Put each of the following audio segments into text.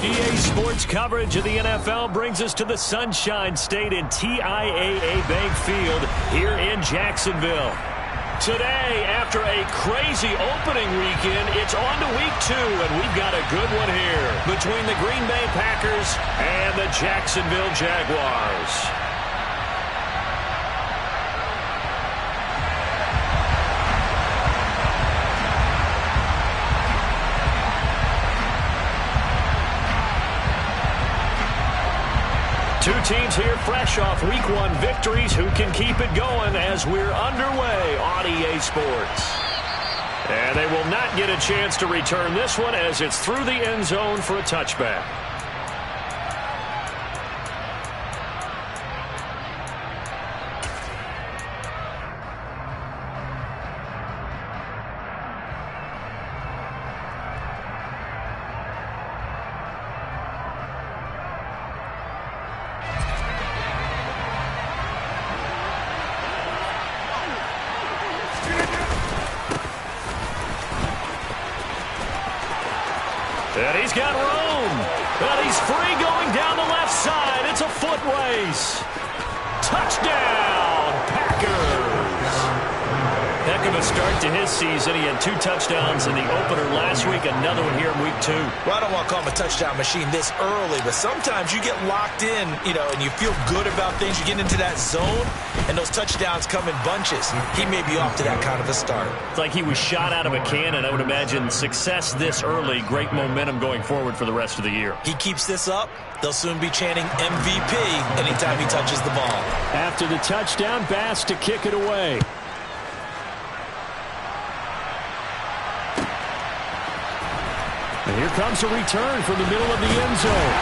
EA Sports coverage of the NFL brings us to the Sunshine State in TIAA Bank Field here in Jacksonville. Today, after a crazy opening weekend, it's on to week 2, and we've got a good one here between the Green Bay Packers and the Jacksonville Jaguars. Two teams here fresh off Week 1 victories who can keep it going as we're underway on EA Sports. And they will not get a chance to return this one as it's through the end zone for a touchback. And he's got room. And he's free going down the left side. It's a foot race. Touchdown, Packers. Heck of a start to his season. He had 2 touchdowns in the opener last week, another one here in week 2. Well, I don't want to call him a touchdown machine this early, but sometimes you get locked in, and you feel good about things. You get into that zone, and those touchdowns come in bunches. He may be off to that kind of a start. It's like he was shot out of a cannon. I would imagine success this early, great momentum going forward for the rest of the year. He keeps this up, they'll soon be chanting MVP anytime he touches the ball. After the touchdown, Bass to kick it away. And here comes a return from the middle of the end zone.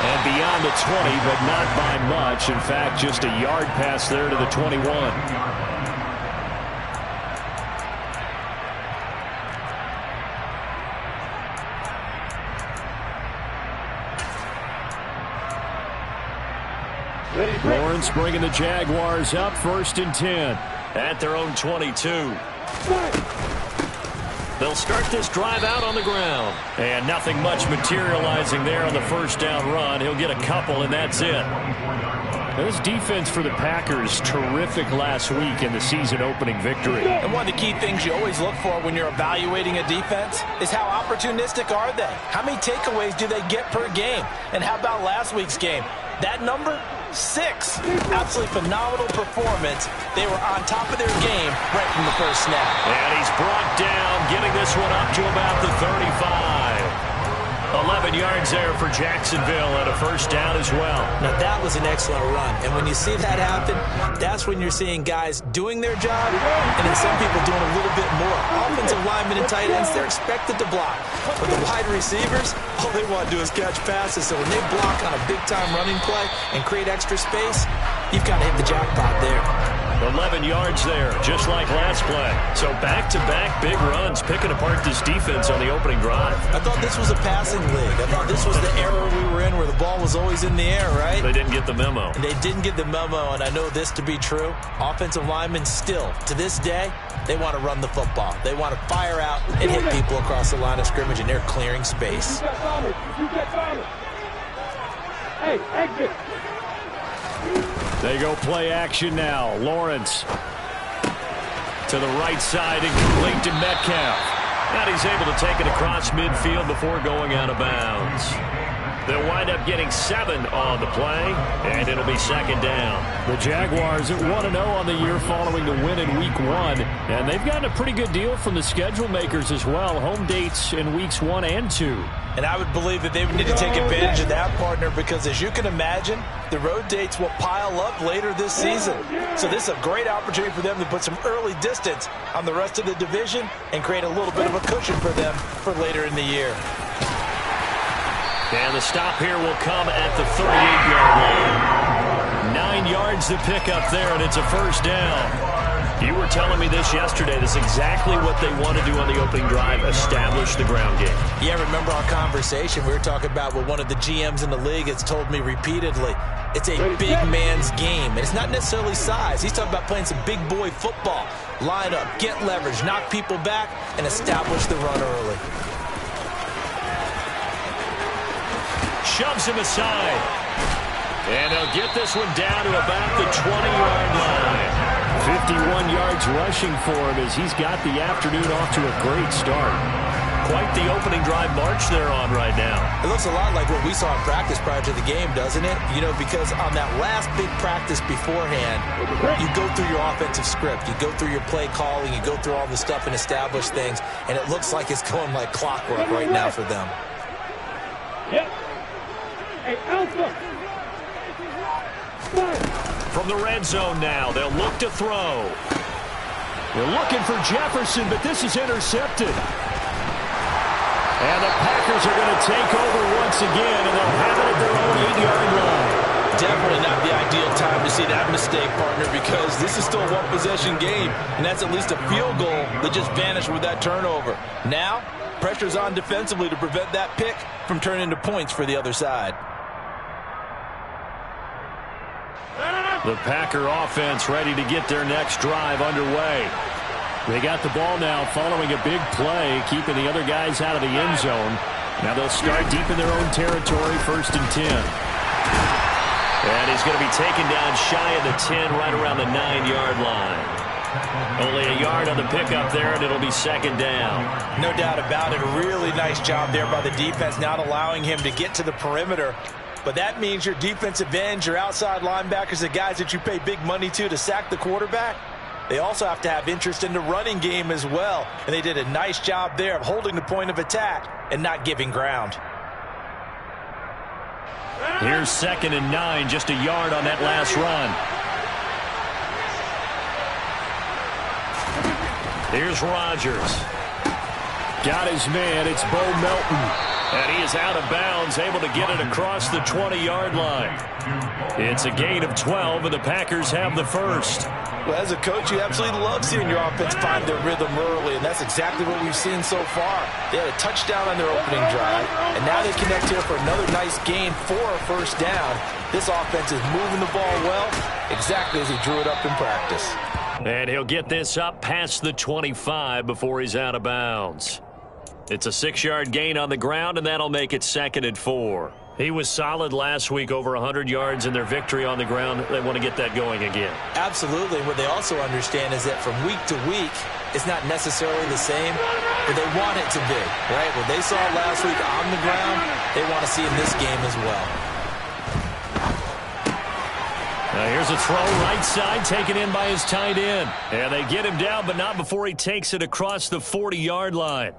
And beyond the 20, but not by much. In fact, just a yard pass there to the 21. Lawrence bringing the Jaguars up 1st and 10 at their own 22. They'll start this drive out on the ground. And nothing much materializing there on the first down run. He'll get a couple, and that's it. This defense for the Packers, terrific last week in the season-opening victory. And one of the key things you always look for when you're evaluating a defense is how opportunistic are they? How many takeaways do they get per game? And how about last week's game? That number? 6. Absolutely phenomenal performance. They were on top of their game right from the first snap. And he's brought down, getting this one up to about the 35. 11 yards there for Jacksonville and a first down as well. Now, that was an excellent run. And when you see that happen, that's when you're seeing guys doing their job and then some people doing a little bit more. Offensive linemen and tight ends, they're expected to block. But the wide receivers, all they want to do is catch passes. So when they block on a big-time running play and create extra space, you've got to hit the jackpot there. 11 yards there, just like last play. So back-to-back big runs, picking apart this defense on the opening drive. I thought this was a passing league. I thought this was the era we were in where the ball was always in the air, right? They didn't get the memo. And they didn't get the memo, and I know this to be true. Offensive linemen still, to this day, they want to run the football. They want to fire out and hit people across the line of scrimmage, and they're clearing space. Hey, exit. They go play action now. Lawrence to the right side and complete to Metcalf. And he's able to take it across midfield before going out of bounds. They'll wind up getting 7 on the play, and it'll be second down. The Jaguars at 1-0 on the year following the win in Week 1, and they've gotten a pretty good deal from the schedule makers as well. Home dates in Weeks 1 and 2. And I would believe that they would need to take advantage of that, partner, because as you can imagine, the road dates will pile up later this season. So this is a great opportunity for them to put some early distance on the rest of the division and create a little bit of a cushion for them for later in the year. And the stop here will come at the 38-yard line. 9 yards to pick up there, and it's a first down. You were telling me this yesterday. This is exactly what they want to do on the opening drive, establish the ground game. Yeah, remember our conversation? We were talking about what one of the GMs in the league has told me repeatedly. It's a big man's game, and it's not necessarily size. He's talking about playing some big boy football. Line up, get leverage, knock people back, and establish the run early. shoves him aside. And he'll get this one down to about the 20-yard line. 51 yards rushing for him as he's got the afternoon off to a great start. Quite the opening drive march they're on right now. It looks a lot like what we saw in practice prior to the game, doesn't it? You know, because on that last big practice beforehand, you go through your offensive script. You go through your play calling. You go through all the stuff and establish things. And it looks like it's going like clockwork right now for them. Yep. Hey, Alpha. From the red zone now, they'll look to throw. They're looking for Jefferson, but this is intercepted. And the Packers are going to take over once again, and they'll have it at their own 8-yard line. Definitely not the ideal time to see that mistake, partner, because this is still a one-possession game, and that's at least a field goal that just vanished with that turnover. Now, pressure's on defensively to prevent that pick from turning into points for the other side. The Packer offense ready to get their next drive underway. They got the ball now following a big play, keeping the other guys out of the end zone. Now they'll start deep in their own territory, 1st and 10. And he's going to be taken down shy of the 10, right around the 9-yard line. Only a yard on the pickup there, and it'll be 2nd down. No doubt about it. A really nice job there by the defense, not allowing him to get to the perimeter. But that means your defensive ends, your outside linebackers, the guys that you pay big money to sack the quarterback, they also have to have interest in the running game as well. And they did a nice job there of holding the point of attack and not giving ground. Here's 2nd and 9, just a yard on that last run. Here's Rodgers. Got his man, it's Bo Melton. And he is out of bounds, able to get it across the 20-yard line. It's a gain of 12, and the Packers have the first. Well, as a coach, you absolutely love seeing your offense find their rhythm early, and that's exactly what we've seen so far. They had a touchdown on their opening drive, and now they connect here for another nice gain for a 1st down. This offense is moving the ball well, exactly as he drew it up in practice. And he'll get this up past the 25 before he's out of bounds. It's a 6-yard gain on the ground, and that'll make it 2nd and 4. He was solid last week, over 100 yards in their victory on the ground. They want to get that going again. Absolutely. What they also understand is that from week to week, it's not necessarily the same, but they want it to be, right? What they saw last week on the ground, they want to see in this game as well. Now here's a throw right side, taken in by his tight end. And they get him down, but not before he takes it across the 40-yard line.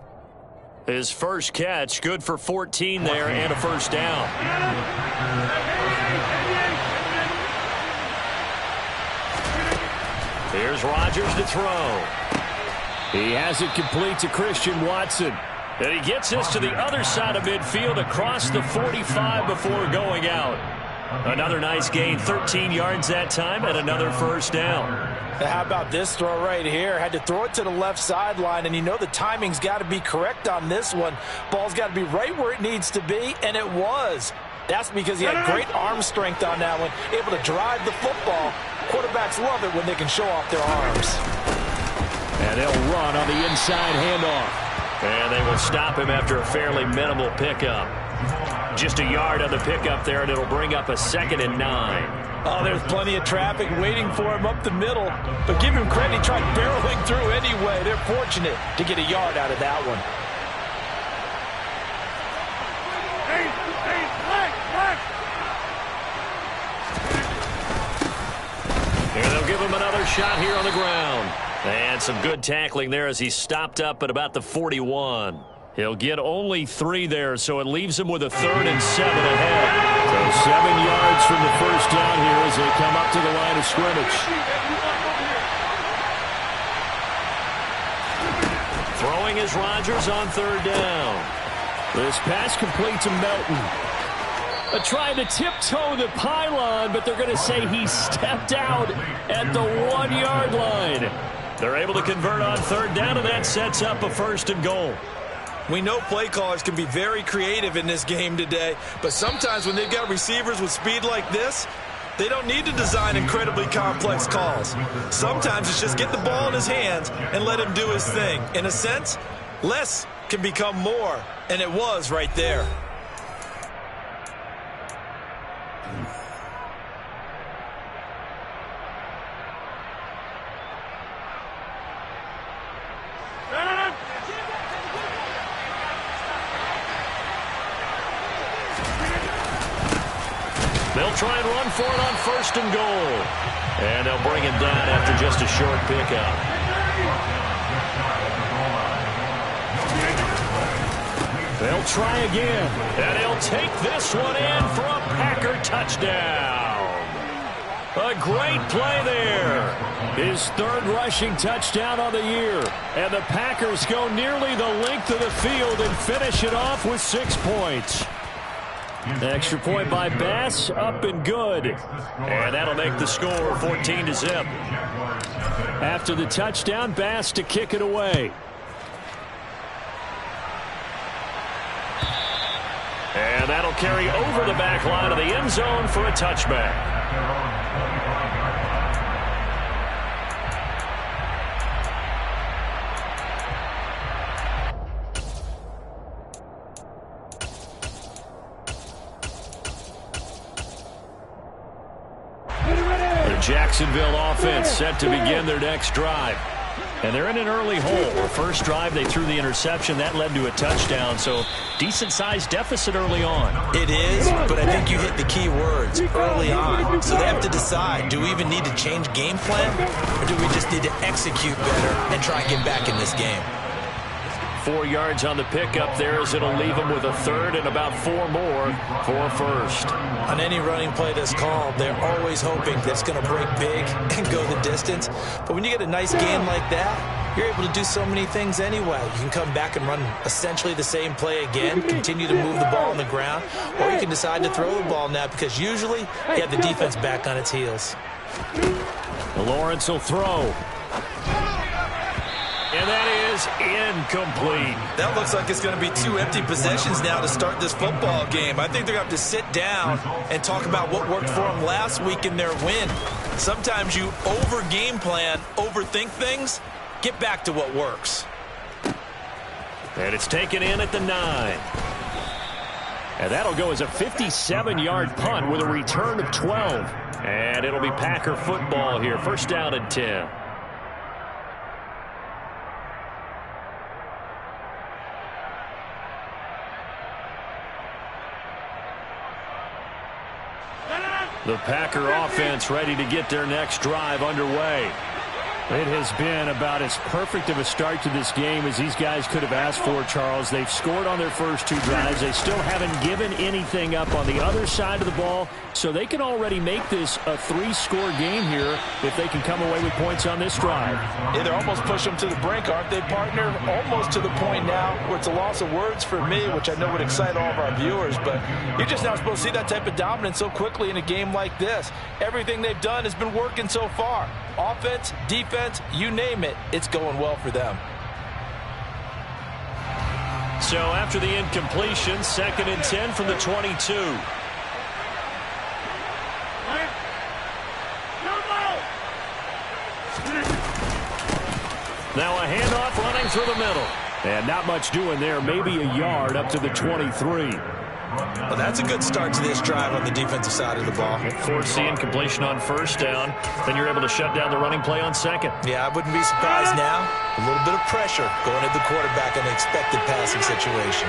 His first catch, good for 14 there and a 1st down. Here's Rodgers to throw. He has it complete to Christian Watson. And he gets this to the other side of midfield across the 45 before going out. Another nice gain, 13 yards that time, and another 1st down. How about this throw right here? Had to throw it to the left sideline, and you know the timing's got to be correct on this one. Ball's got to be right where it needs to be, and it was. That's because he had great arm strength on that one, able to drive the football. Quarterbacks love it when they can show off their arms. And they'll run on the inside handoff. And they will stop him after a fairly minimal pickup. Just a yard on the pickup there, and it'll bring up a 2nd and 9. Oh, there's plenty of traffic waiting for him up the middle. But give him credit, he tried barreling through anyway. They're fortunate to get a yard out of that one. Here they'll give him another shot here on the ground. And some good tackling there as he stopped up at about the 41. He'll get only 3 there, so it leaves him with a 3rd and 7 ahead. So 7 yards from the 1st down here as they come up to the line of scrimmage. Throwing is Rodgers on 3rd down. This pass complete to Melton. Trying to tiptoe the pylon, but they're going to say he stepped out at the 1-yard line. They're able to convert on 3rd down, and that sets up a 1st and goal. We know play callers can be very creative in this game today, but sometimes when they've got receivers with speed like this, they don't need to design incredibly complex calls. Sometimes it's just get the ball in his hands and let him do his thing. In a sense, less can become more, and it was right there. They'll try and run for it on 1st and goal. And they'll bring him down after just a short pickup. They'll try again. And he'll take this one in for a Packer touchdown. A great play there. His 3rd rushing touchdown on the year. And the Packers go nearly the length of the field and finish it off with 6 points. Extra point by Bass, up and good. And that'll make the score 14-0. After the touchdown, Bass to kick it away. And that'll carry over the back line of the end zone for a touchback. Jacksonville offense set to begin their next drive. And they're in an early hole. The first drive, they threw the interception. That led to a touchdown. So decent-sized deficit early on. It is, but I think you hit the key words, early on. So they have to decide, do we even need to change game plan? Or do we just need to execute better and try and get back in this game? 4 yards on the pickup there as it'll leave them with a 3rd and about 4 more for a 1st. On any running play that's called, they're always hoping that it's going to break big and go the distance. But when you get a nice game like that, you're able to do so many things anyway. You can come back and run essentially the same play again, continue to move the ball on the ground, or you can decide to throw the ball now because usually you have the defense back on its heels. Lawrence will throw. And that is incomplete. That looks like it's going to be 2 empty possessions now to start this football game. I think they're going to have to sit down and talk about what worked for them last week in their win. Sometimes you over-game plan, overthink things. Get back to what works. And it's taken in at the 9. And that'll go as a 57-yard punt with a return of 12. And it'll be Packer football here. 1st down and 10. The Packer offense ready to get their next drive underway. It has been about as perfect of a start to this game as these guys could have asked for, Charles. They've scored on their first 2 drives. They still haven't given anything up on the other side of the ball, so they can already make this a 3-score game here if they can come away with points on this drive. Yeah, they're almost pushing them to the brink, aren't they, partner? Almost to the point now where it's a loss of words for me, which I know would excite all of our viewers, but you're just not supposed to see that type of dominance so quickly in a game like this. Everything they've done has been working so far. Offense, defense, you name it, it's going well for them. So after the incompletion, 2nd and 10 from the 22. Now a handoff running through the middle. And not much doing there, maybe a yard up to the 23. Well, that's a good start to this drive on the defensive side of the ball. Force the incompletion on 1st down. Then you're able to shut down the running play on 2nd. Yeah, I wouldn't be surprised now. A little bit of pressure going at the quarterback in an expected passing situation.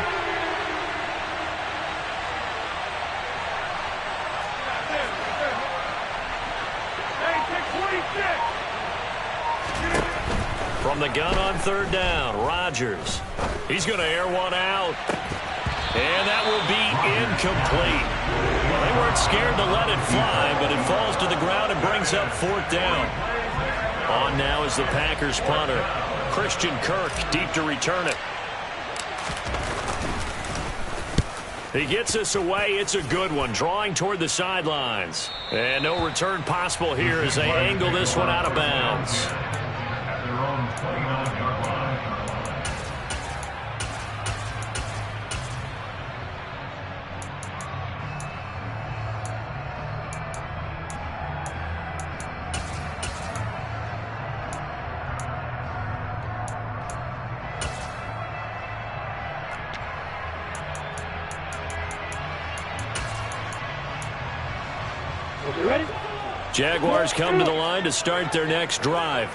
From the gun on 3rd down, Rodgers. He's going to air one out. And that will be incomplete. Well, they weren't scared to let it fly, but it falls to the ground and brings up 4th down. On now is the Packers punter, Christian Kirk, deep to return it. He gets this away. It's a good one, drawing toward the sidelines. And no return possible here as they angle this one out of bounds. Ready? Jaguars come to the line to start their next drive.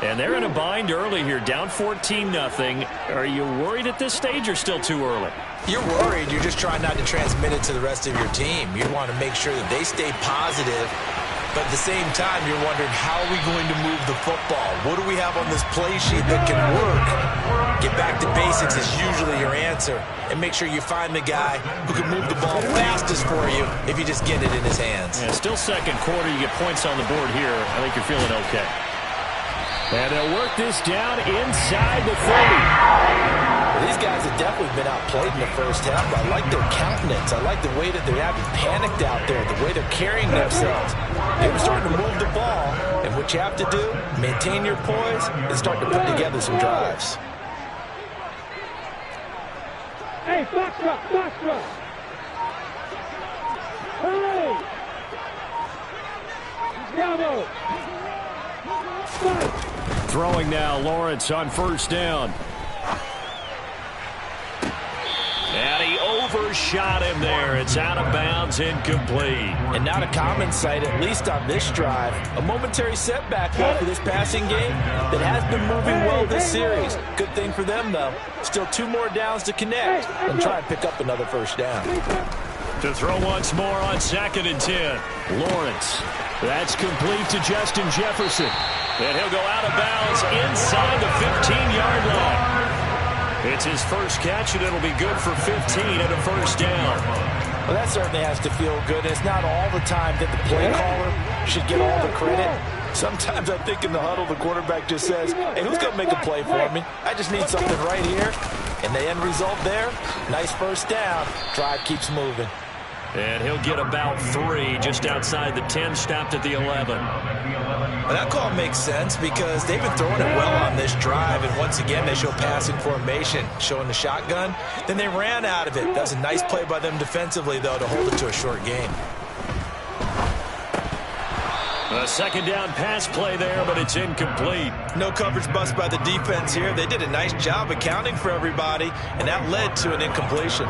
And they're in a bind early here, down 14-0. Are you worried at this stage or still too early? You're worried. You're just trying not to transmit it to the rest of your team. You want to make sure that they stay positive. But at the same time, you're wondering, how are we going to move the football? What do we have on this play sheet that can work? Get back to basics is usually your answer. And make sure you find the guy who can move the ball fastest for you if you just get it in his hands. Yeah, still second quarter. You get points on the board here. I think you're feeling okay. And they'll work this down inside the 30. These guys have definitely been outplayed in the first half, but I like their countenance. I like the way that they're having panicked out there, the way they're carrying themselves. They were starting to move the ball, and what you have to do, maintain your poise, and start to put together some drives. Hey, Foxtrot, Foxtrot. Hey! Bravo! Fight! Throwing now, Lawrence on first down. And he overshot him there. It's out of bounds, incomplete. And not a common sight, at least on this drive. A momentary setback, though, for this passing game that has been moving well this series. Good thing for them, though. Still 2 more downs to connect and try and pick up another first down. To throw once more on 2nd and 10. Lawrence. That's complete to Justin Jefferson. And he'll go out of bounds inside the 15-yard line. It's his first catch, and it'll be good for 15 and a first down. Well, that certainly has to feel good. It's not all the time that the play caller should get all the credit. Sometimes I think in the huddle, the quarterback just says, hey, who's going to make a play for me? I just need something right here. And the end result there, nice first down. Drive keeps moving. And he'll get about 3 just outside the 10, stopped at the 11. Well, that call makes sense because they've been throwing it well on this drive, and once again they show passing formation, showing the shotgun. Then they ran out of it. That's a nice play by them defensively, though, to hold it to a short game. A second down pass play there, but it's incomplete. No coverage bust by the defense here. They did a nice job accounting for everybody, and that led to an incompletion.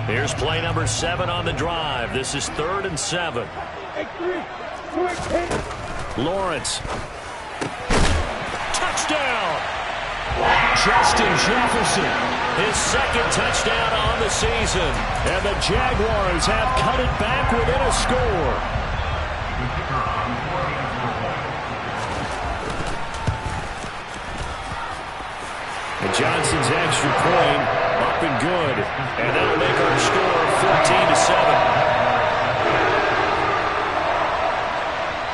Here's play number 7 on the drive. This is 3rd and 7. Lawrence. Touchdown! Justin Jefferson. His 2nd touchdown on the season. And the Jaguars have cut it back within a score. And Johnson's extra point up and good. And that'll make our score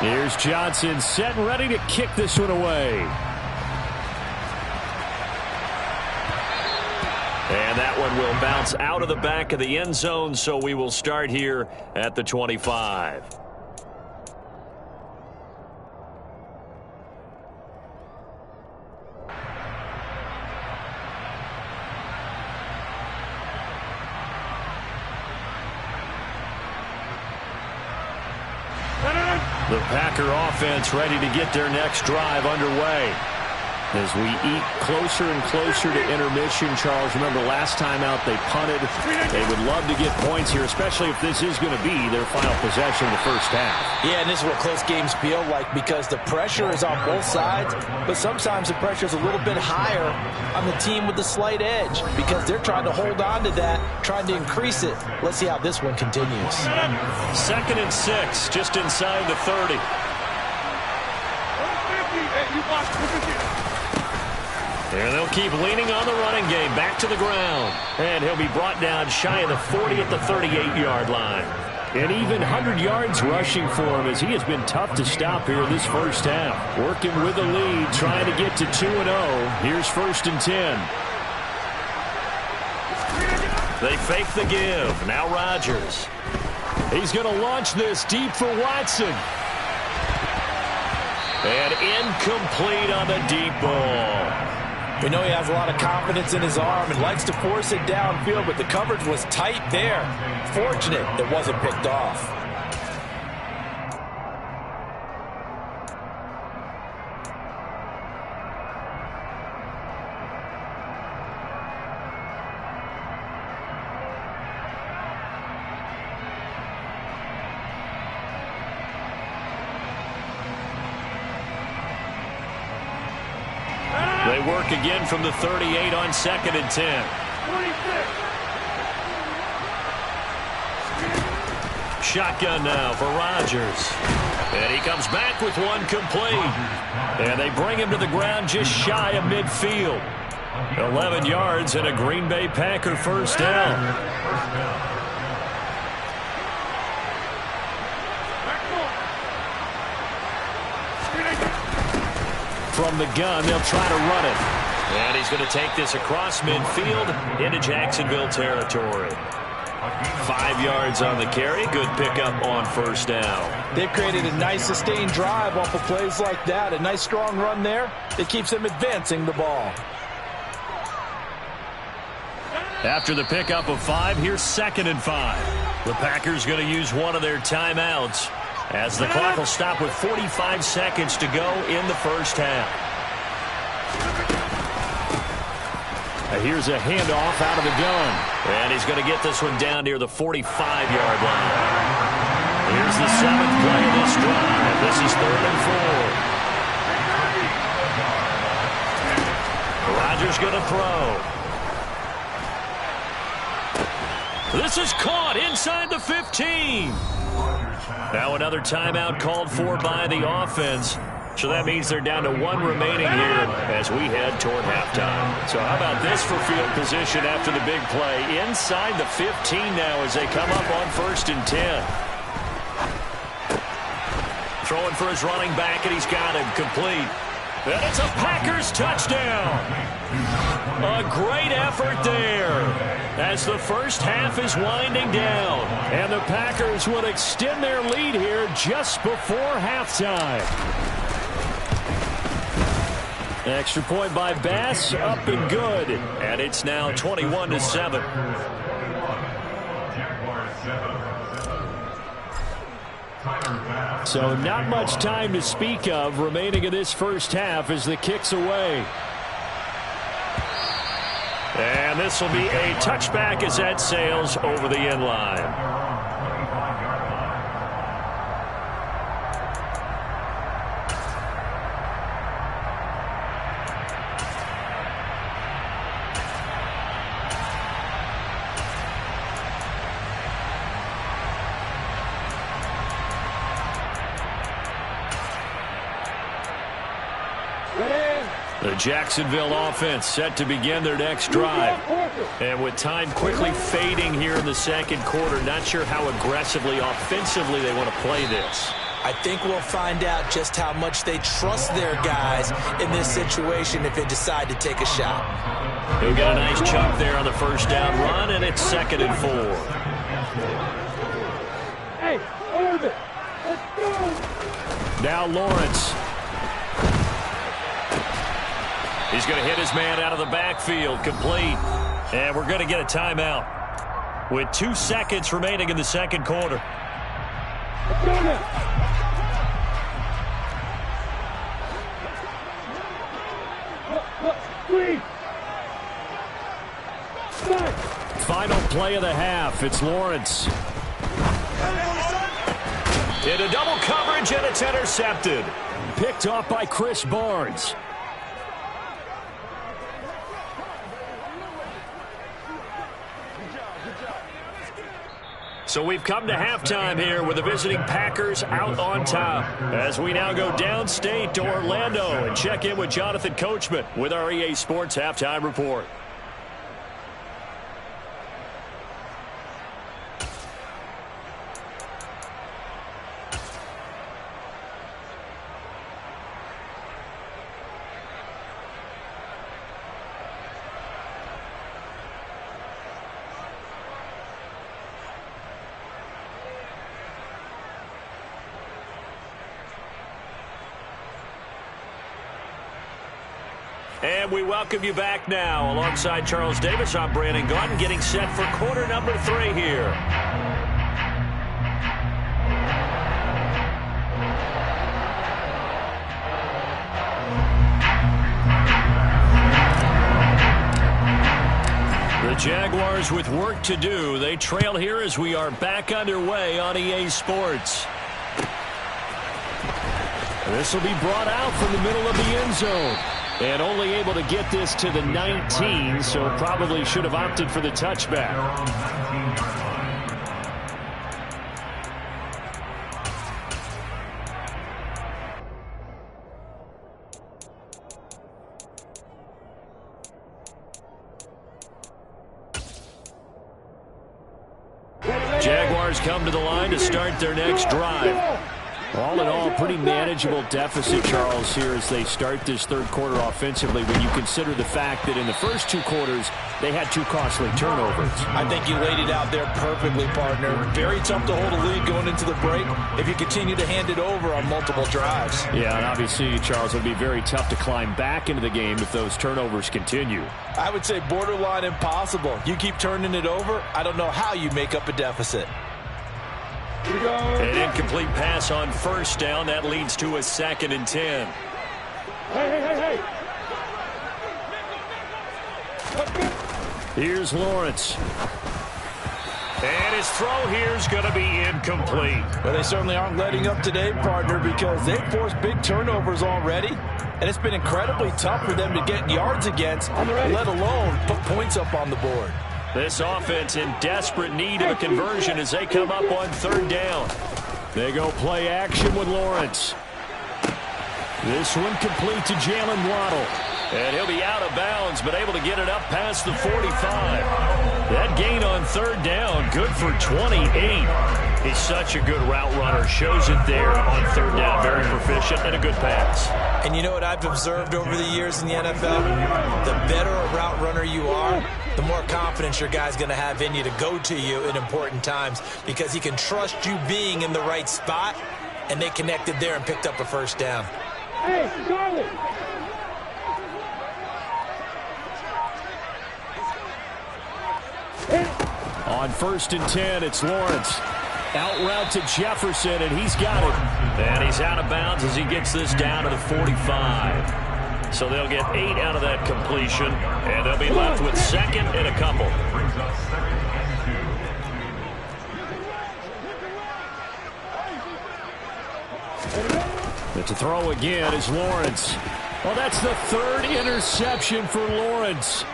14-7. Here's Johnson set and ready to kick this one away. And that one will bounce out of the back of the end zone, so we will start here at the 25. The Packer offense ready to get their next drive underway. As we eat closer and closer to intermission, Charles, remember last time out they punted. They would love to get points here, especially if this is going to be their final possession of the first half. Yeah, and this is what close games feel like because the pressure is on both sides, but sometimes the pressure is a little bit higher on the team with the slight edge because they're trying to hold on to that, trying to increase it. Let's see how this one continues. 2nd and 6, just inside the 30. And they'll keep leaning on the running game. Back to the ground. And he'll be brought down shy of the 40 at the 38-yard line. And even 100 yards rushing for him as he has been tough to stop here this first half. Working with the lead, trying to get to 2-0. Here's 1st and 10. They fake the give. Now Rodgers. He's going to launch this deep for Watson. And incomplete on the deep ball. We know he has a lot of confidence in his arm and likes to force it downfield, but the coverage was tight there. Fortunate it wasn't picked off. They work again from the 38 on 2nd and 10. 26. Shotgun now for Rodgers. And he comes back with one complete. And they bring him to the ground just shy of midfield. 11 yards and a Green Bay Packer first down. From the gun, they'll try to run it. And he's going to take this across midfield into Jacksonville territory. 5 yards on the carry. Good pickup on first down. They've created a nice sustained drive off of plays like that. A nice strong run there. It keeps them advancing the ball. After the pickup of 5, here's 2nd and 5. The Packers going to use one of their timeouts, as the clock will stop with 45 seconds to go in the first half. Here's a handoff out of the gun. And he's going to get this one down near the 45-yard line. Here's the 7th play of this drive. This is 3rd and 4. Rodgers going to throw. This is caught inside the 15. Now another timeout called for by the offense. So that means they're down to 1 remaining here as we head toward halftime. So how about this for field position after the big play? Inside the 15 now as they come up on 1st and 10. Throwing for his running back, and he's got him complete. And it's a Packers touchdown. A great effort there as the first half is winding down. And the Packers will extend their lead here just before halftime. Extra point by Bass, up and good. And it's now 21-7. So not much time to speak of remaining in this first half as the kick's away. And this will be a touchback as that sails over the end line. The Jacksonville offense set to begin their next drive. And with time quickly fading here in the second quarter, not sure how aggressively, offensively they want to play this. I think we'll find out just how much they trust their guys in this situation if they decide to take a shot. He'll get a nice chunk there on the first down run, and it's 2nd and 4. Hey, Orbit, let's go. Now Lawrence. He's going to hit his man out of the backfield, complete. And we're going to get a timeout with 2 seconds remaining in the second quarter. Let's go now. Three. Final play of the half. It's Lawrence. Into double coverage, and it's intercepted. Picked off by Chris Barnes. So we've come to halftime here with the visiting Packers out on top. As we now go downstate to Orlando and check in with Jonathan Coachman with our EA Sports Halftime Report. And we welcome you back now. Alongside Charles Davis, I'm Brandon Gaudin, getting set for quarter number 3 here. The Jaguars with work to do. They trail here as we are back underway on EA Sports. This will be brought out from the middle of the end zone. And only able to get this to the 19, so probably should have opted for the touchback. Jaguars come to the line to start their next drive. All in all, pretty manageable deficit, Charles, here as they start this third quarter offensively when you consider the fact that in the first 2 quarters, they had 2 costly turnovers. I think you laid it out there perfectly, partner. Very tough to hold a lead going into the break if you continue to hand it over on multiple drives. Yeah, and obviously, Charles, it would be very tough to climb back into the game if those turnovers continue. I would say borderline impossible. You keep turning it over, I don't know how you make up a deficit. An incomplete pass on first down. That leads to a 2nd and 10. Hey. Here's Lawrence. And his throw here is going to be incomplete. Well, they certainly aren't letting up today, partner, because they've forced big turnovers already. And it's been incredibly tough for them to get yards against, let alone put points up on the board. This offense in desperate need of a conversion as they come up on 3rd down. They go play action with Lawrence. This one complete to Jalen Waddle. And he'll be out of bounds, but able to get it up past the 45. That gain on 3rd down, good for 28. He's such a good route runner. Shows it there on 3rd down. Very proficient and a good pass. And you know what I've observed over the years in the NFL? The better a route runner you are, the more confidence your guy's going to have in you to go to you in important times because he can trust you being in the right spot, and they connected there and picked up a 1st down. Hey, Charlie! On 1st and 10, it's Lawrence. Out route to Jefferson, and he's got it. And he's out of bounds as he gets this down to the 45. So they'll get 8 out of that completion, and they'll be left with 2nd and a couple. But to throw again is Lawrence. Well, that's the 3rd interception for Lawrence.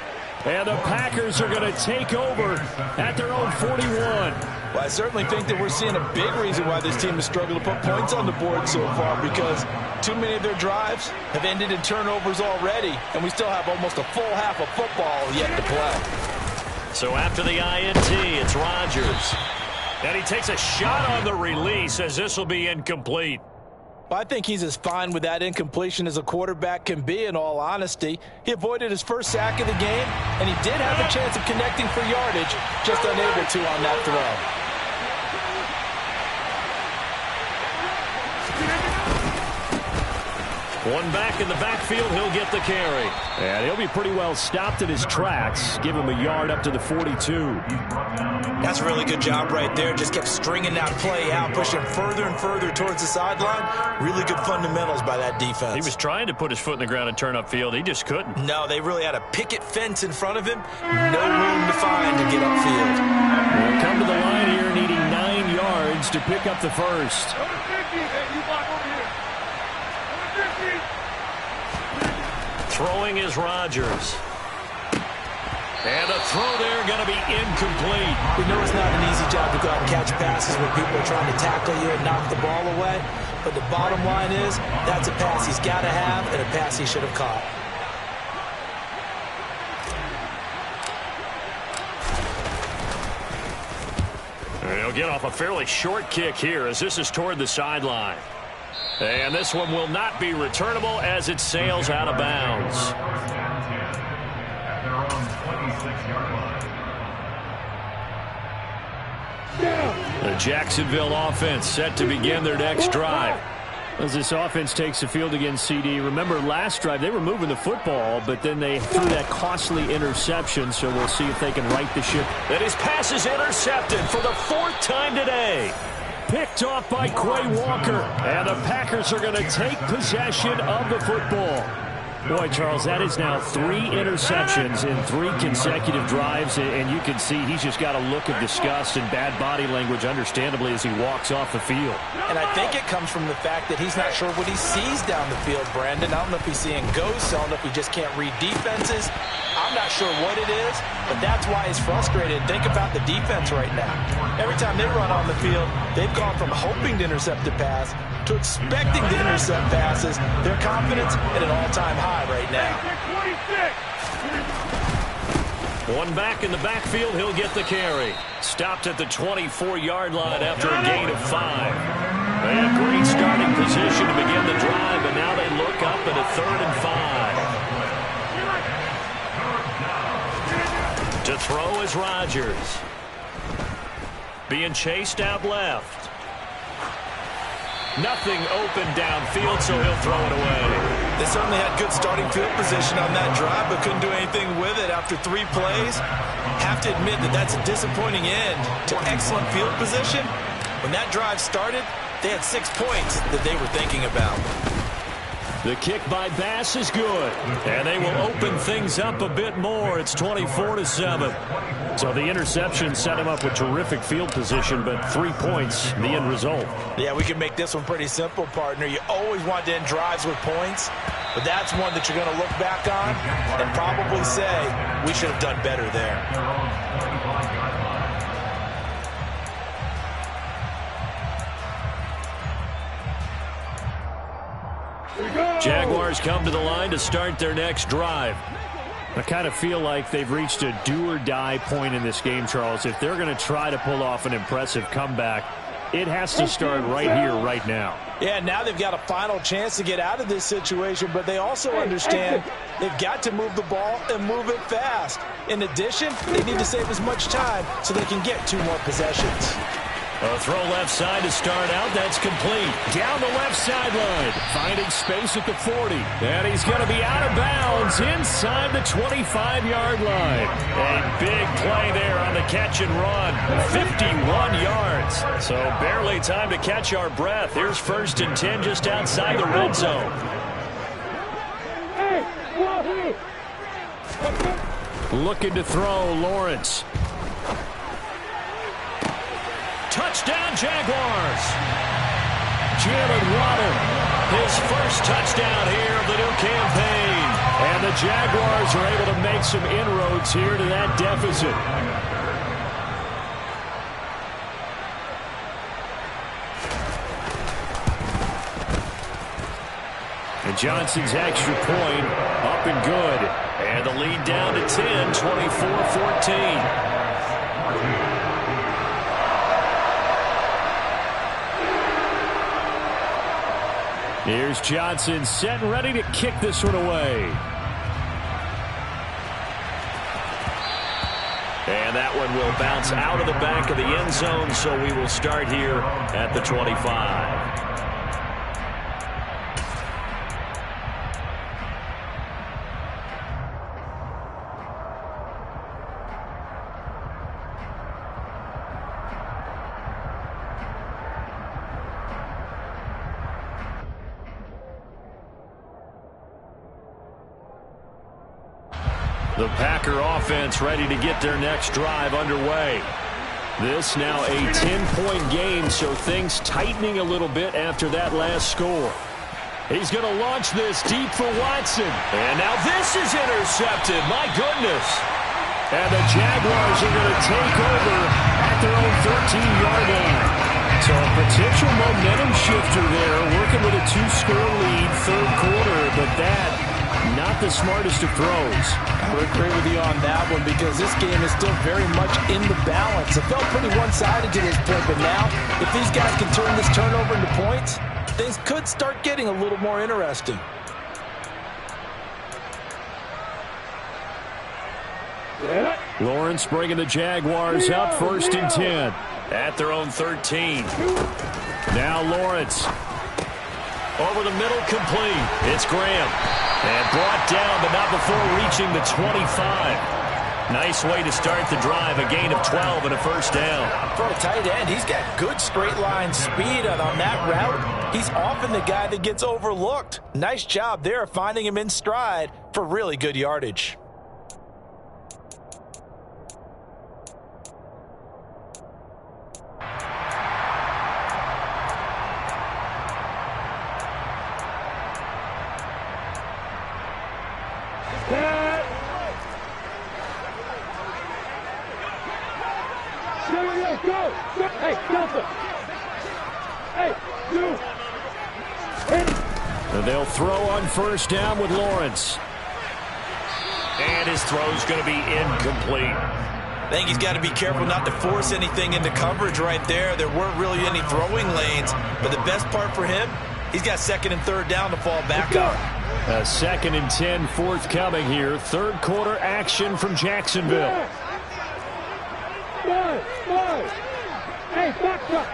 And the Packers are going to take over at their own 41. Well, I certainly think that we're seeing a big reason why this team has struggled to put points on the board so far, because too many of their drives have ended in turnovers already, and we still have almost a full half of football yet to play. So after the INT, it's Rodgers. And he takes a shot on the release as this will be incomplete. I think he's as fine with that incompletion as a quarterback can be, in all honesty. He avoided his first sack of the game, and he did have a chance of connecting for yardage, just unable to on that throw. One back in the backfield, he'll get the carry. And he'll be pretty well stopped in his tracks. Give him a yard up to the 42. That's a really good job right there. Just kept stringing that play out, pushing further and further towards the sideline. Really good fundamentals by that defense. He was trying to put his foot in the ground and turn upfield. He just couldn't. No, they really had a picket fence in front of him. No room to find to get upfield. We'll come to the line here needing 9 yards to pick up the first. Throwing is Rodgers. And the throw there going to be incomplete. We know it's not an easy job to go out and catch passes when people are trying to tackle you and knock the ball away. But the bottom line is that's a pass he's got to have and a pass he should have caught. He'll get off a fairly short kick here as this is toward the sideline. And this one will not be returnable as it sails out of bounds. The Jacksonville offense set to begin their next drive. As this offense takes the field against CD, remember last drive they were moving the football, but then they threw that costly interception, so we'll see if they can right the ship. And his pass is intercepted for the 4th time today. Picked off by Quay Walker, and the Packers are going to take possession of the football. Boy, Charles, that is now 3 interceptions in 3 consecutive drives, and you can see he's just got a look of disgust and bad body language, understandably, as he walks off the field. And I think it comes from the fact that he's not sure what he sees down the field, Brandon. I don't know if he's seeing ghosts. I don't know if he just can't read defenses. I'm not sure what it is, but that's why he's frustrated. Think about the defense right now. Every time they run on the field, they've gone from hoping to intercept the pass to expecting to intercept passes. Their confidence at an all-time high right now. One back in the backfield, he'll get the carry. Stopped at the 24-yard line after a gain of 5. They had a great starting position to begin the drive, but now they look up at a 3rd and 5. To throw is Rodgers. Being chased out left. Nothing open downfield, so he'll throw it away. They certainly had good starting field position on that drive, but couldn't do anything with it after 3 plays. Have to admit that that's a disappointing end to excellent field position. When that drive started, they had 6 points that they were thinking about. The kick by Bass is good, and they will open things up a bit more. It's 24-7. So the interception set him up with terrific field position, but 3 points, the end result. Yeah, we can make this one pretty simple, partner. You always want to end drives with points, but that's one that you're going to look back on and probably say, we should have done better there. Jaguars come to the line to start their next drive. I kind of feel like they've reached a do-or-die point in this game, Charles. If they're going to try to pull off an impressive comeback, it has to start right here, right now. Yeah, now they've got a final chance to get out of this situation, but they also understand they've got to move the ball and move it fast. In addition, they need to save as much time so they can get 2 more possessions. A throw left side to start out. That's complete. Down the left sideline. Finding space at the 40. And he's going to be out of bounds inside the 25-yard line. A big play there on the catch and run. 51 yards. So barely time to catch our breath. Here's 1st and 10 just outside the red zone. Looking to throw, Lawrence. Touchdown, Jaguars. Jalen Waddle, his first touchdown here of the new campaign. And the Jaguars are able to make some inroads here to that deficit. And Johnson's extra point up and good. And the lead down to 10, 24-14. Here's Johnson set and ready to kick this one away. And that one will bounce out of the back of the end zone, so we will start here at the 25. The Packer offense ready to get their next drive underway. This now a 10-point game, so things tightening a little bit after that last score. He's going to launch this deep for Watson. And now this is intercepted. My goodness. And the Jaguars are going to take over at their own 13-yard line. So a potential momentum shifter there, working with a 2-score lead, 3rd quarter, but that not the smartest of throws. I would agree with you on that one because this game is still very much in the balance. It felt pretty one-sided to this point, but now if these guys can turn this turnover into points, things could start getting a little more interesting. Lawrence bringing the Jaguars up, 1st and 10. At their own 13. Now Lawrence. Over the middle, complete. It's Graham. And brought down, but not before reaching the 25. Nice way to start the drive. A gain of 12 and a first down. For a tight end, he's got good straight line speed, and on that route, he's often the guy that gets overlooked. Nice job there finding him in stride for really good yardage. They'll throw on first down with Lawrence. And his throw's going to be incomplete. I think he's got to be careful not to force anything into coverage right there. There weren't really any throwing lanes, but the best part for him, he's got second and third down to fall back on. A 2nd and 10 forthcoming here. Third quarter action from Jacksonville. Hey, box up.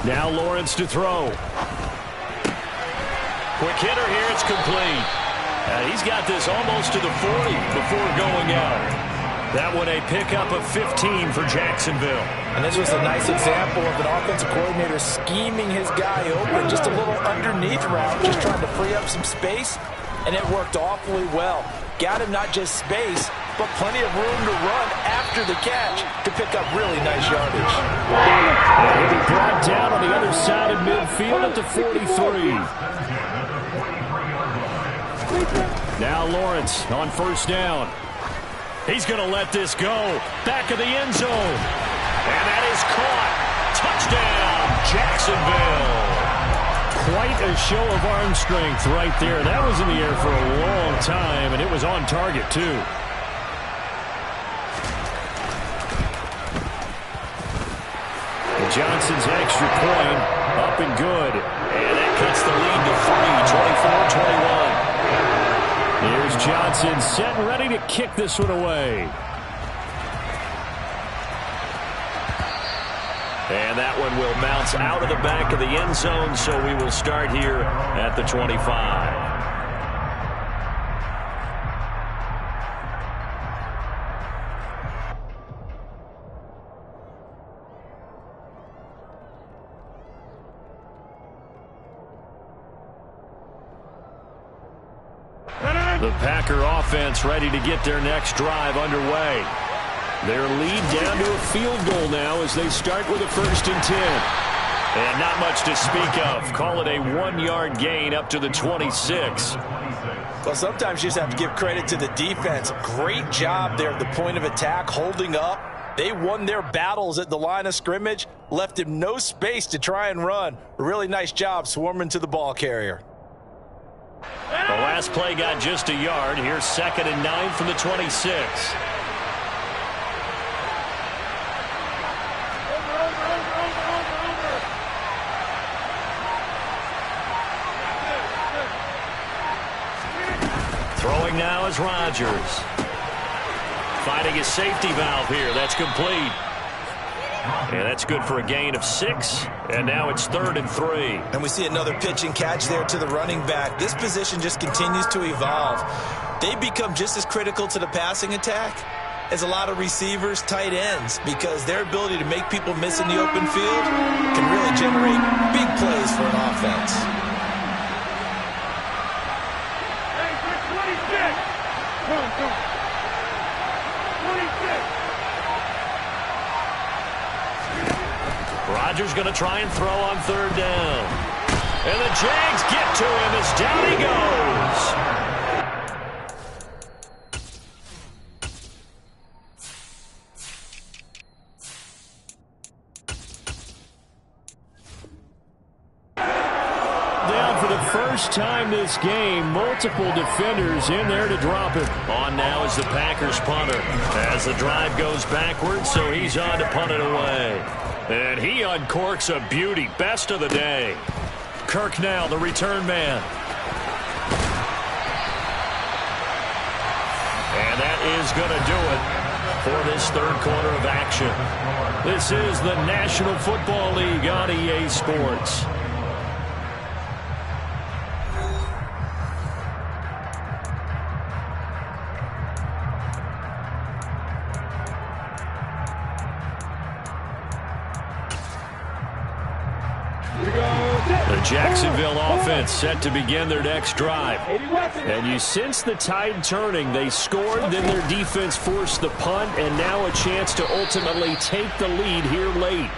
Now Lawrence to throw. Quick hitter here, it's complete. He's got this almost to the 40 before going out. That one a pickup of 15 for Jacksonville. And this was a nice example of an offensive coordinator scheming his guy open. Just a little underneath route, just trying to free up some space, and it worked awfully well. Got him not just space, but plenty of room to run after the catch to pick up really nice yardage. And he'll be brought down on the other side of midfield at the 43. Now Lawrence on first down. He's going to let this go. Back of the end zone. And that is caught. Touchdown, Jacksonville. Quite a show of arm strength right there. That was in the air for a long time, and it was on target, too. Johnson's extra point up and good. And that cuts the lead to 3, 24-21. Here's Johnson set and ready to kick this one away. And that one will bounce out of the back of the end zone, so we will start here at the 25. The Packer offense ready to get their next drive underway. Their lead down to a field goal now as they start with a 1st and 10. And not much to speak of. Call it a 1-yard gain up to the 26. Well, sometimes you just have to give credit to the defense. Great job there at the point of attack, holding up. They won their battles at the line of scrimmage, left him no space to try and run. Really nice job swarming to the ball carrier. The last play got just a yard. Here's 2nd and 9 from the 26. Throwing now is Rodgers. Finding his safety valve here. That's complete. And that's good for a gain of 6. And now it's 3rd and 3. And we see another pitch and catch there to the running back. This position just continues to evolve. They become just as critical to the passing attack as a lot of receivers, tight ends, because their ability to make people miss in the open field can really generate big plays for an offense. Rodgers going to try and throw on 3rd down. And the Jags get to him as down he goes. Down for the first time this game, multiple defenders in there to drop him. On now is the Packers punter as the drive goes backwards, so he's on to punt it away. And he uncorks a beauty. Best of the day. Kirk now, the return man. And that is going to do it for this 3rd quarter of action. This is the National Football League on EA Sports. The Jacksonville offense set to begin their next drive. And you sense the tide turning. They scored, then their defense forced the punt, and now a chance to ultimately take the lead here late.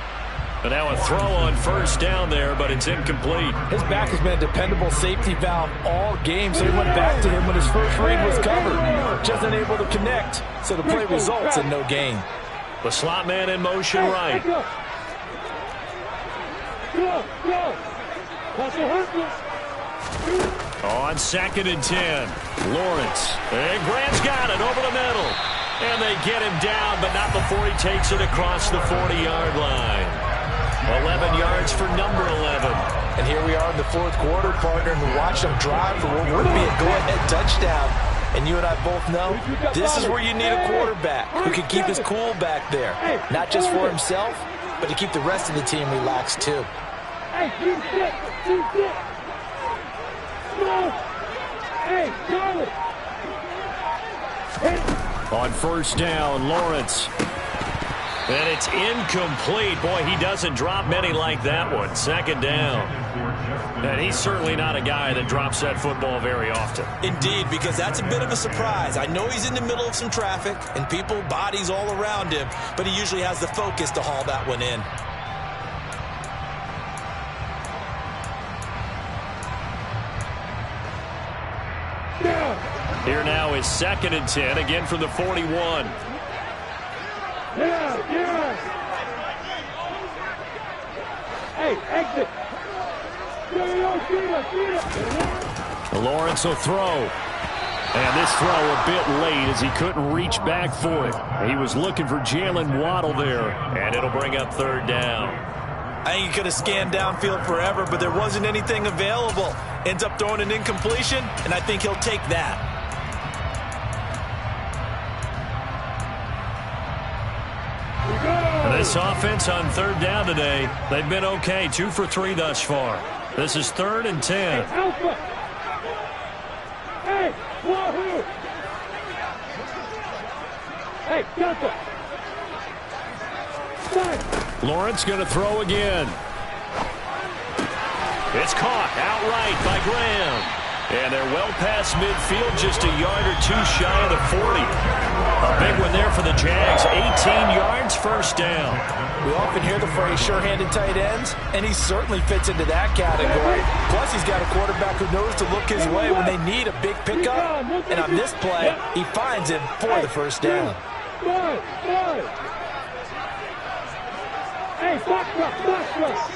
But now a throw on first down there, but it's incomplete. His back has been a dependable safety valve all game, so he went back to him when his first read was covered. Just unable to connect, so the play results in no gain. The slot man in motion right. On 2nd and 10, Lawrence. And Grant's got it over the middle. And they get him down, but not before he takes it across the 40-yard line. 11 yards for number 11. And here we are in the fourth quarter, partner, and we watch them drive for what would be a go-ahead touchdown. And you and I both know this is where you need a quarterback who can keep his cool back there. Not just for himself, but to keep the rest of the team relaxed too. Hey, Charlie. On first down, Lawrence. And it's incomplete. Boy, he doesn't drop many like that one. 2nd down. And he's certainly not a guy that drops that football very often. Indeed, because that's a bit of a surprise. I know he's in the middle of some traffic and people, bodies all around him, but he usually has the focus to haul that one in. Here now is 2nd and 10, again from the 41. Hey, exit. Lawrence will throw. And this throw a bit late as he couldn't reach back for it. He was looking for Jalen Waddle there. And it'll bring up 3rd down. I think he could have scanned downfield forever, but there wasn't anything available. Ends up throwing an incompletion, and I think he'll take that. This offense on 3rd down today, they've been okay. 2 for 3 thus far. This is 3rd and 10. Alpha. Hey, Wahoo. Hey, Delta. Lawrence going to throw again. It's caught outright by Graham. And they're well past midfield, just a yard or two shy of the 40. A big one there for the Jags. 18 yards, first down. We often hear the phrase sure-handed tight ends, and he certainly fits into that category. Plus, he's got a quarterback who knows to look his way when they need a big pickup. And on this play, he finds him for the first down. Hey, box rush.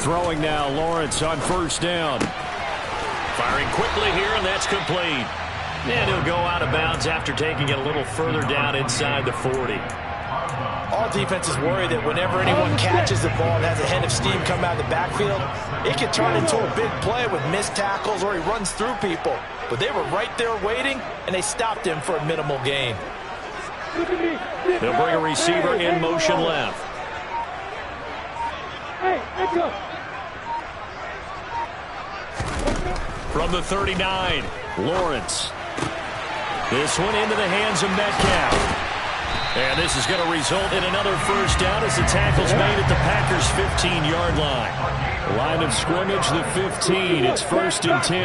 Throwing now, Lawrence on first down. Firing quickly here, and that's complete. And he'll go out of bounds after taking it a little further down inside the 40. All defenses worry that whenever anyone catches the ball and has a head of steam come out of the backfield, it can turn into a big play with missed tackles or he runs through people. But they were right there waiting, and they stopped him for a minimal gain. They'll bring a receiver in motion left. Hey, echo. From the 39, Lawrence. This one into the hands of Metcalf. And this is going to result in another first down as the tackle's made at the Packers' 15-yard line. Line of scrimmage, the 15. It's 1st and 10.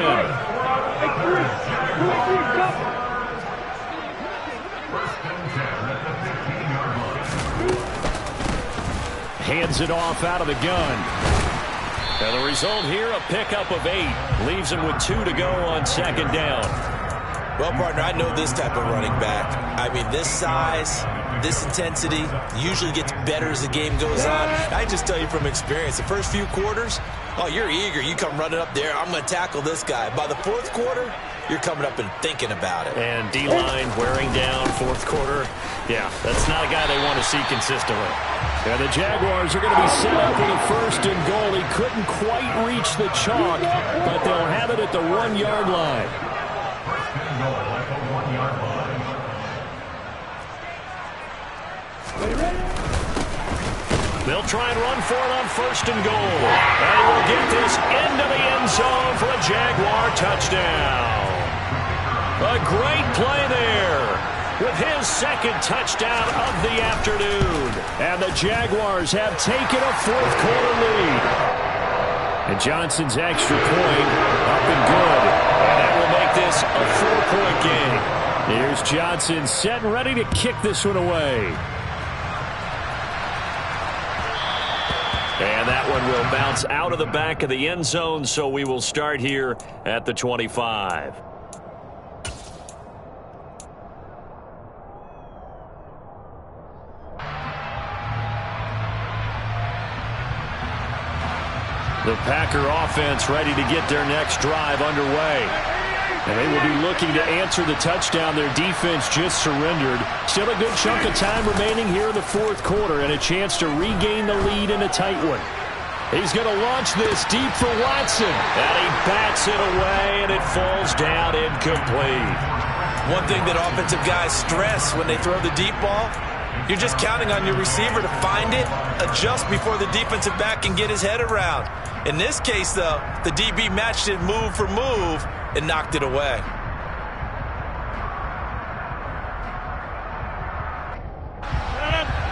Hands it off out of the gun. And the result here, a pickup of 8. Leaves him with 2 to go on 2nd down. Well, partner, I know this type of running back. I mean, this size, this intensity usually gets better as the game goes on. I just tell you from experience, the first few quarters, oh, you're eager. You come running up there, I'm going to tackle this guy. By the 4th quarter, you're coming up and thinking about it. And D-line wearing down 4th quarter. Yeah, that's not a guy they want to see consistently. And the Jaguars are going to be set up with a 1st and goal. He couldn't quite reach the chalk, but they'll have it at the 1-yard line. They'll try and run for it on 1st and goal. And we'll get this into the end zone for a Jaguar touchdown. A great play there with his 2nd touchdown of the afternoon. And the Jaguars have taken a 4th quarter lead. And Johnson's extra point up and good. And that will make this a 4-point game. Here's Johnson set and ready to kick this one away. And that one will bounce out of the back of the end zone, so we will start here at the 25. The Packer offense ready to get their next drive underway. And they will be looking to answer the touchdown their defense just surrendered. Still a good chunk of time remaining here in the fourth quarter and a chance to regain the lead in a tight one. He's going to launch this deep for Watson. And he bats it away, and it falls down incomplete. One thing that offensive guys stress when they throw the deep ball, you're just counting on your receiver to find it, adjust before the defensive back can get his head around. In this case, though, the DB matched it move for move and knocked it away.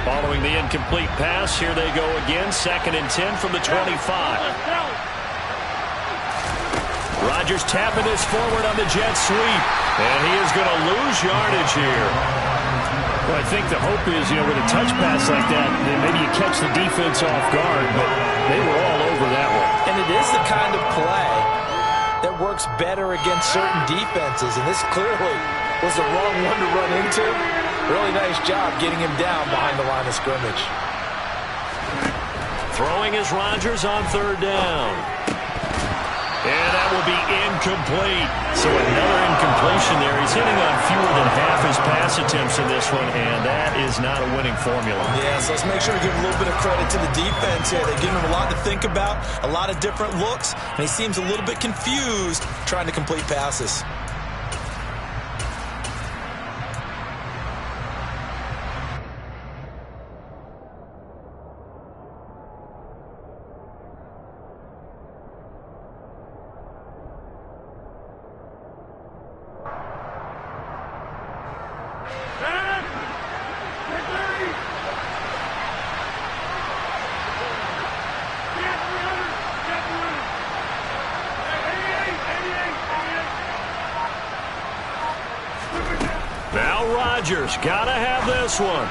Following the incomplete pass, here they go again. 2nd and 10 from the 25. Rodgers tapping this forward on the jet sweep. And he is going to lose yardage here. Well, I think the hope is, with a touch pass like that, then maybe you catch the defense off guard, but they were all over that one. And it is the kind of play that works better against certain defenses, and this clearly was the wrong one to run into. Really nice job getting him down behind the line of scrimmage. Throwing is Rodgers on 3rd down. And that will be incomplete. So another incompletion there. He's hitting on fewer than half his pass attempts in this one, and that is not a winning formula. Yeah, so let's make sure to give a little bit of credit to the defense here. They're giving him a lot to think about, a lot of different looks, and he seems a little bit confused trying to complete passes. Rodgers gotta have this one.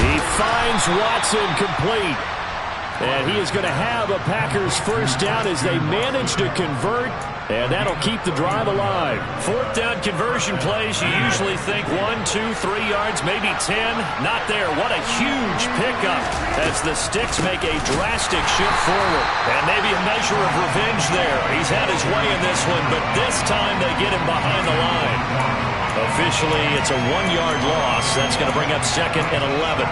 He finds Watson complete. And he is going to have a Packers first down as they manage to convert, and that'll keep the drive alive. 4th down conversion plays, you usually think 1, 2, 3 yards, maybe 10. Not there. What a huge pickup as the Sticks make a drastic shift forward. And maybe a measure of revenge there. He's had his way in this one, but this time they get him behind the line. Officially, it's a 1-yard loss. That's going to bring up 2nd and 11.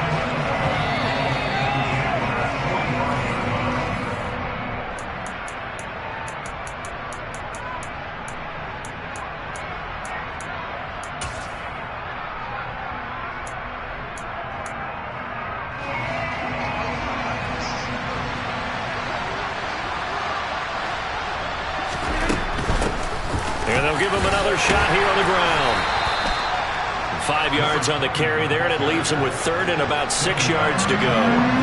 They'll give him another shot here on the ground. 5 yards on the carry there, and it leaves them with 3rd and about 6 yards to go.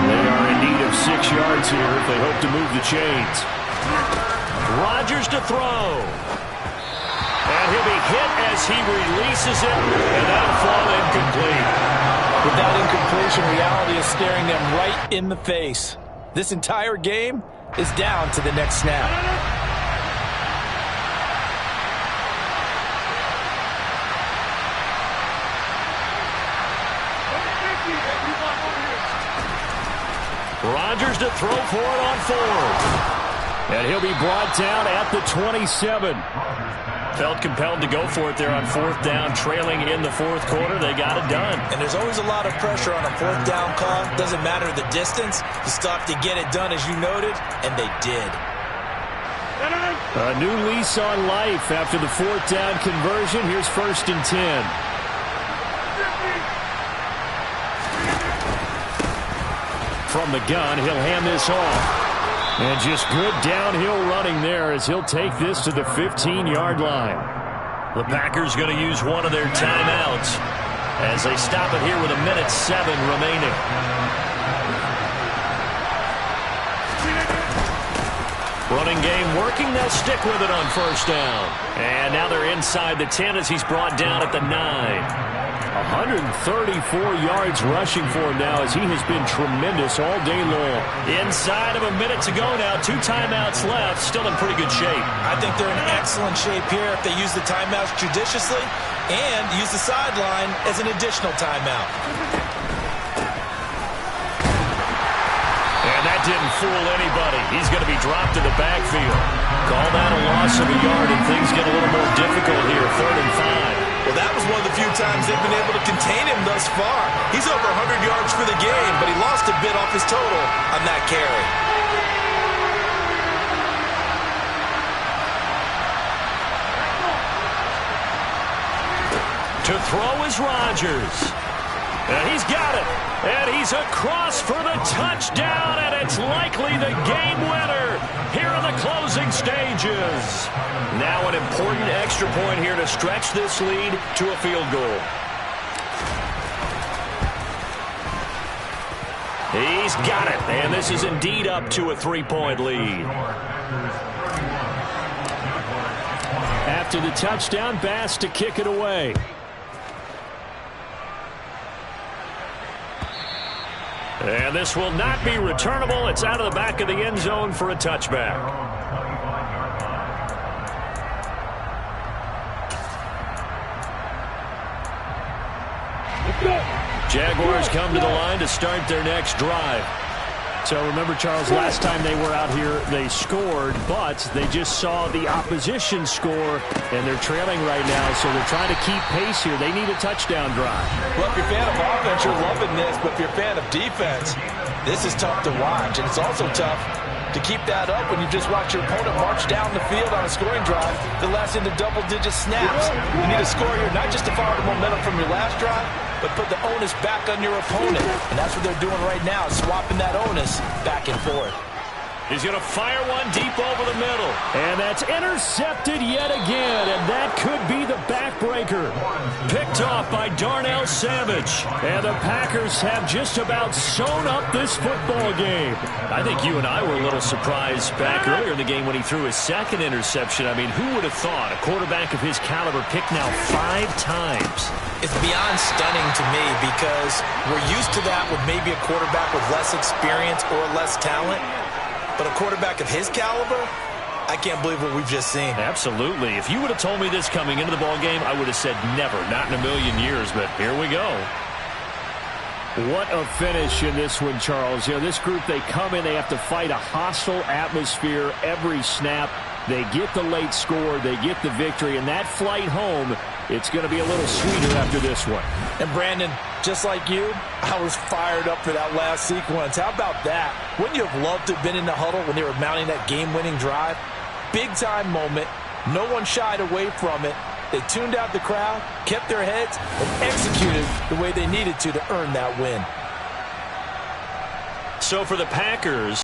They are in need of 6 yards here if they hope to move the chains. Rodgers to throw. And he'll be hit as he releases it, and that'll fall incomplete. With that incompletion, reality is staring them right in the face. This entire game is down to the next snap. Rodgers to throw for it on 4th. And he'll be brought down at the 27. Felt compelled to go for it there on 4th down, trailing in the 4th quarter. They got it done. And there's always a lot of pressure on a 4th down call. Doesn't matter the distance. You still have to get it done, as you noted, and they did. A new lease on life after the 4th down conversion. Here's 1st and 10. From the gun, he'll hand this off. And just good downhill running there as he'll take this to the 15-yard line. The Packers going to use one of their timeouts as they stop it here with 1:07 remaining. Running game working. They'll stick with it on first down. And now they're inside the 10 as he's brought down at the 9. 134 yards rushing for him now as he has been tremendous all day long. Inside of a minute to go now. 2 timeouts left. Still in pretty good shape. I think they're in excellent shape here if they use the timeouts judiciously and use the sideline as an additional timeout. And that didn't fool anybody. He's going to be dropped in the backfield. Call that a loss of a yard, and things get a little more difficult here. 3rd and 5. Well, that was one of the few times they've been able to contain him thus far. He's over 100 yards for the game, but he lost a bit off his total on that carry. To throw is Rodgers. And he's got it. And he's across for the touchdown, and it's likely the game winner here in the closing stages. Now an important extra point here to stretch this lead to a field goal. He's got it, and this is indeed up to a 3-point lead. After the touchdown, Bass to kick it away. And this will not be returnable. It's out of the back of the end zone for a touchback. Jaguars come to the line to start their next drive. So remember, Charles, last time they were out here, they scored, but they just saw the opposition score, and they're trailing right now, so they're trying to keep pace here. They need a touchdown drive. Well, if you're a fan of offense, you're loving this, but if you're a fan of defense, this is tough to watch, and it's also tough to keep that up when you just watch your opponent march down the field on a scoring drive that lasts into double-digit snaps. You need a score here, not just to follow the momentum from your last drive, but put the onus back on your opponent. And that's what they're doing right now, swapping that onus back and forth. He's going to fire one deep over the middle. And that's intercepted yet again, and that could be the backbreaker. Picked off by Darnell Savage. And the Packers have just about sewn up this football game. I think you and I were a little surprised back earlier in the game when he threw his second interception. I mean, who would have thought a quarterback of his caliber picked now 5 times? It's beyond stunning to me because we're used to that with maybe a quarterback with less experience or less talent. But a quarterback of his caliber, I can't believe what we've just seen. Absolutely. If you would have told me this coming into the ball game, I would have said never, not in a million years. But here we go. What a finish in this one, Charles. You know, this group, they come in, they have to fight a hostile atmosphere every snap. They get the late score, they get the victory, and that flight home, it's going to be a little sweeter after this one. And Brandon, just like you, I was fired up for that last sequence. How about that? Wouldn't you have loved to have been in the huddle when they were mounting that game-winning drive? Big-time moment. No one shied away from it. They tuned out the crowd, kept their heads, and executed the way they needed to earn that win. So for the Packers,